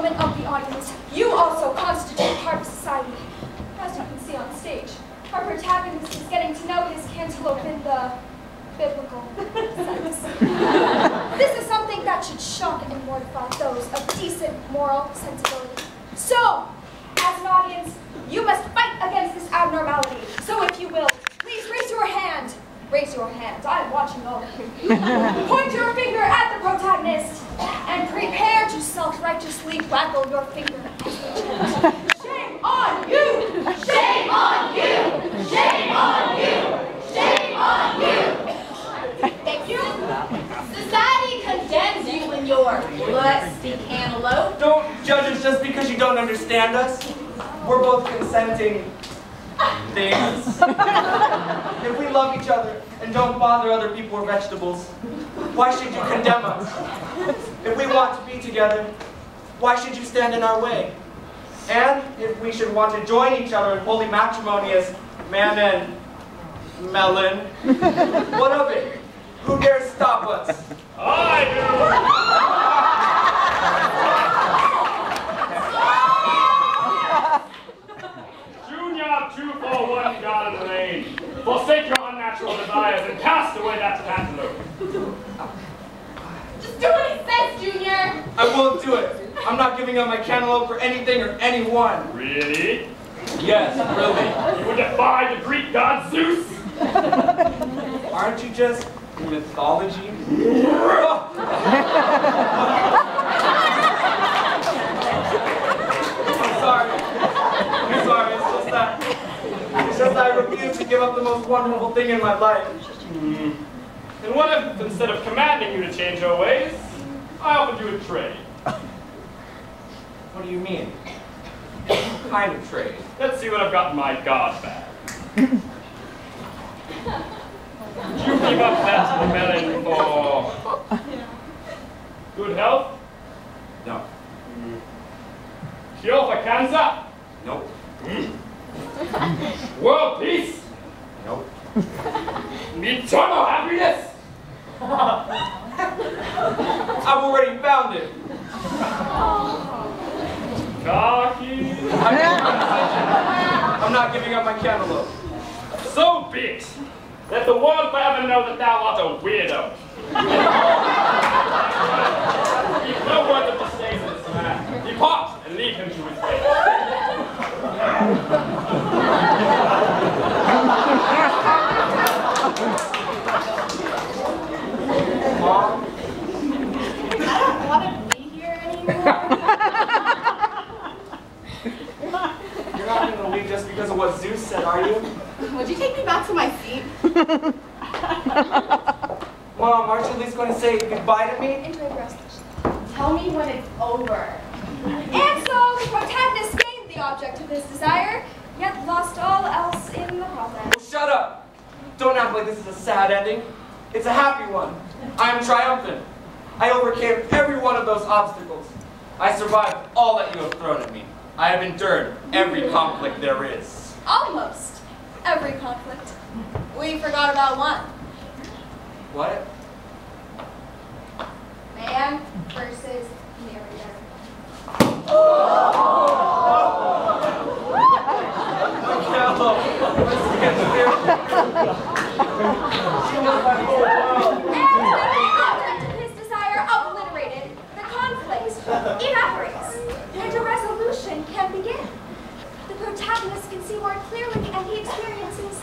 gentlemen of the audience, you also constitute part of society. As you can see on stage, our protagonist is getting to know his cantaloupe in the biblical sense. This is something that should shock and mortify those of decent moral sensibility. So, as an audience, you must fight against this abnormality. So if you will, please raise your hand. Raise your hands. I am watching all of you. Point your finger at the protagonist and prepare to self-righteously waggle your finger at the chant. Shame on you! Shame on you! Shame on you! Shame on you! Thank you. Society condemns you in your lusty cantaloupe. Don't judge us just because you don't understand us. We're both consenting things. If we love each other and don't bother other people or vegetables, why should you condemn us? If we want to be together, why should you stand in our way? And if we should want to join each other in holy matrimony as man and melon, what of it? Who dares stop us? I do! Junior, 241 Garden Lane. Forsake your unnatural desires and cast away that cantaloupe. Just do what it says, Junior. I won't do it. I'm not giving up my cantaloupe for anything or anyone. Really? Yes, really. You would defy the Greek god Zeus? Aren't you just mythology? I'm sorry. It's just that I refuse to give up the most wonderful thing in my life. And what if, instead of commanding you to change your ways, I offered you a trade? What do you mean? What kind of trade? Let's see what I've got in my god bag. Would you give up that melon for good health? No. Cure for cancer? Nope. World peace? Nope. Eternal happiness? I've already found it. Cocky? I'm not giving up my cantaloupe. So be it. Let the world forever know that thou art a weirdo. No word of mistakes in this man. Depart and leave him to his fate. Mom? I don't want to be here anymore. You're not going to leave just because of what Zeus said, are you? Would you take me back to my seat? Mom, aren't you at least going to say goodbye to me? Enjoy the rest of the show. Tell me when it's over. And so the protagonist gained the object of his desire, yet lost all else in the process. Well, shut up! Don't act like this is a sad ending. It's a happy one. I am triumphant. I overcame every one of those obstacles. I survived all that you have thrown at me. I have endured every conflict there is. Almost every conflict. We forgot about one. What? Man versus narrator. His desire obliterated, the conflict evaporates, and a resolution can begin. The protagonist can see more clearly, and he experiences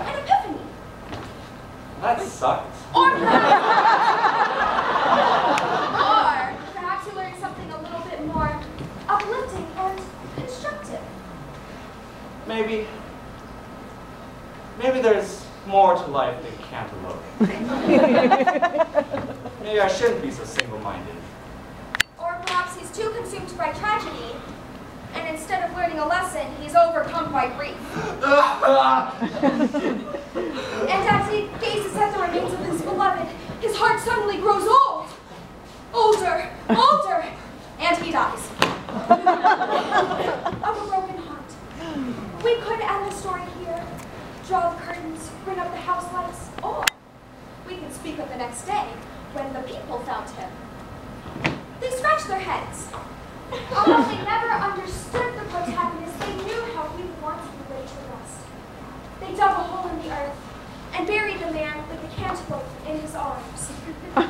an epiphany. That sucked. Or perhaps he learned something a little bit more uplifting and constructive. Maybe there's more to life than cantaloupe. Maybe I shouldn't be so single-minded. Or perhaps he's too consumed by tragedy, and instead of learning a lesson, he's overcome by grief. And as he gazes at the remains of his beloved, his heart suddenly grows old. Older, and he dies. Of a broken heart. We could end the story here, draw the curtains, bring up the house lights, or we can speak of the next day when the people found him. They scratched their heads. Although they never understood the protagonist, they knew how he wanted the way to rest. They dug a hole in the earth and buried the man with the cantaloupe in his arms. The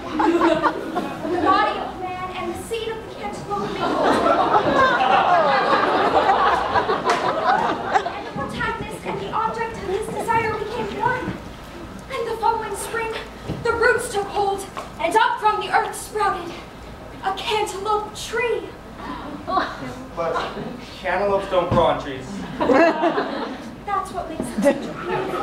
body of man and the seed of the cantaloupe mingled. And the protagonist and the object of his desire became one. And the following spring, the roots took hold, and up from the earth sprouted a cantaloupe tree. But cantaloupes don't grow on trees. That's what makes it so beautiful.